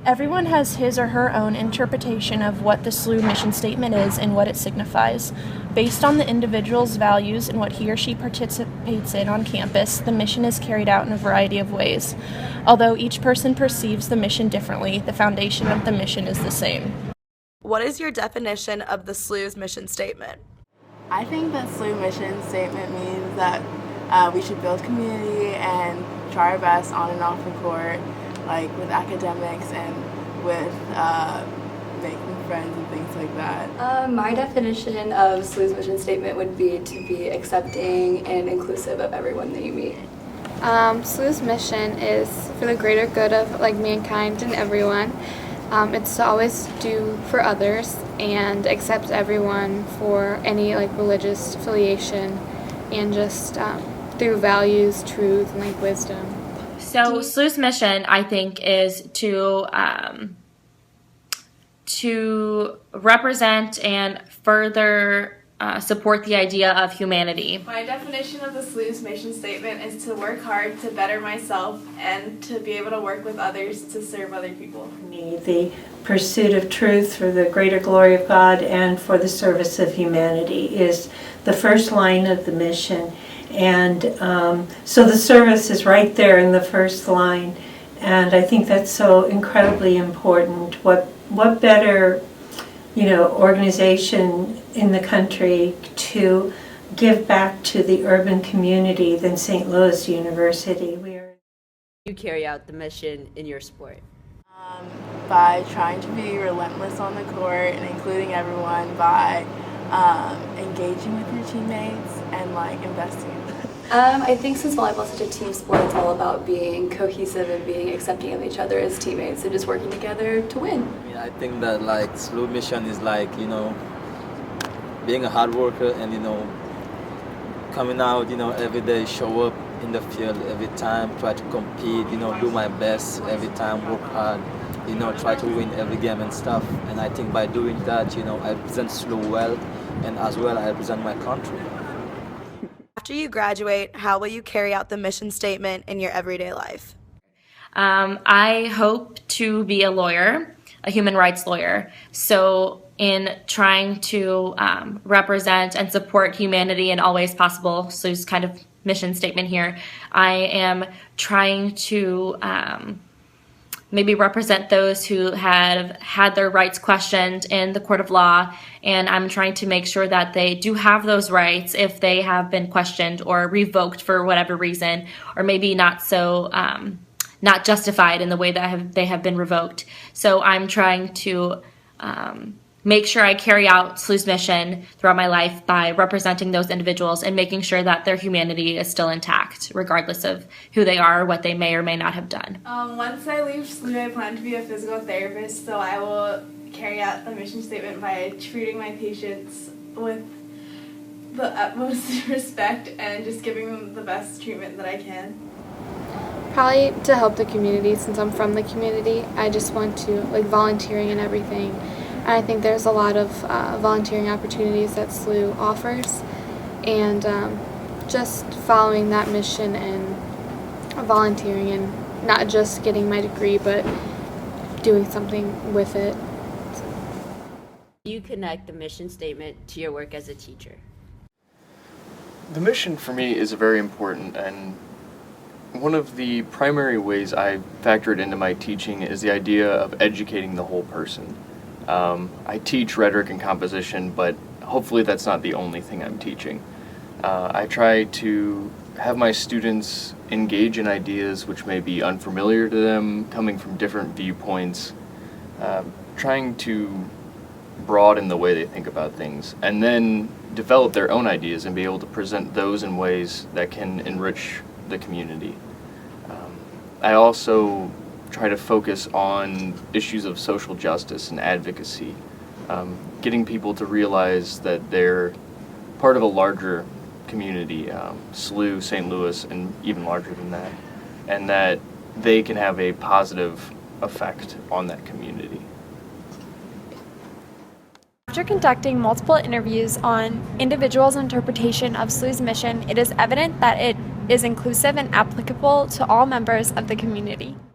Everyone has his or her own interpretation of what the SLU mission statement is and what it signifies. Based on the individual's values and what he or she participates in on campus, the mission is carried out in a variety of ways. Although each person perceives the mission differently, the foundation of the mission is the same. What is your definition of the SLU's mission statement? I think the SLU mission statement means that we should build community and try our best on and off the court, like with academics and with making friends and things like that. My definition of SLU's mission statement would be to be accepting and inclusive of everyone that you meet. SLU's mission is for the greater good of mankind and everyone. It's to always do for others and accept everyone for any religious affiliation and just through values, truth, and wisdom. So SLU's mission, I think, is to represent and further support the idea of humanity. My definition of the SLU's mission statement is to work hard to better myself and to be able to work with others to serve other people. The pursuit of truth for the greater glory of God and for the service of humanity is the first line of the mission. And so the service is right there in the first line. And I think that's so incredibly important. What better organization in the country to give back to the urban community than St. Louis University. You carry out the mission in your sport? By trying to be relentless on the court and including everyone, by engaging with your teammates and investing in them. I think since volleyball is such a team sport, it's all about being cohesive and being accepting of each other as teammates and just working together to win. I think that SLU mission is being a hard worker and coming out every day, show up in the field every time, try to compete, do my best every time, work hard, try to win every game and stuff. And I think by doing that, I represent SLU well, and as well I represent my country. After you graduate, how will you carry out the mission statement in your everyday life? I hope to be a lawyer, a human rights lawyer. So in trying to represent and support humanity in all ways possible, so it's kind of mission statement here, I am trying to maybe represent those who have had their rights questioned in the court of law, and I'm trying to make sure that they do have those rights if they have been questioned or revoked for whatever reason, or maybe not so not justified in the way that they have been revoked. So I'm trying to make sure I carry out SLU's mission throughout my life by representing those individuals and making sure that their humanity is still intact, regardless of who they are or what they may or may not have done. Once I leave SLU, I plan to be a physical therapist, so I will carry out the mission statement by treating my patients with the utmost respect and just giving them the best treatment that I can. Probably to help the community, since I'm from the community. I just want to volunteering and everything. And I think there's a lot of volunteering opportunities that SLU offers, and just following that mission and volunteering and not just getting my degree but doing something with it. You connect the mission statement to your work as a teacher? The mission for me is very important, and one of the primary ways I factor it into my teaching is the idea of educating the whole person. I teach rhetoric and composition, but hopefully that's not the only thing I'm teaching. I try to have my students engage in ideas which may be unfamiliar to them, coming from different viewpoints, trying to broaden the way they think about things, and then develop their own ideas and be able to present those in ways that can enrich the community. I also try to focus on issues of social justice and advocacy, getting people to realize that they're part of a larger community, SLU, St. Louis, and even larger than that, and that they can have a positive effect on that community. After conducting multiple interviews on individuals' interpretation of SLU's mission, it is evident that it is inclusive and applicable to all members of the community.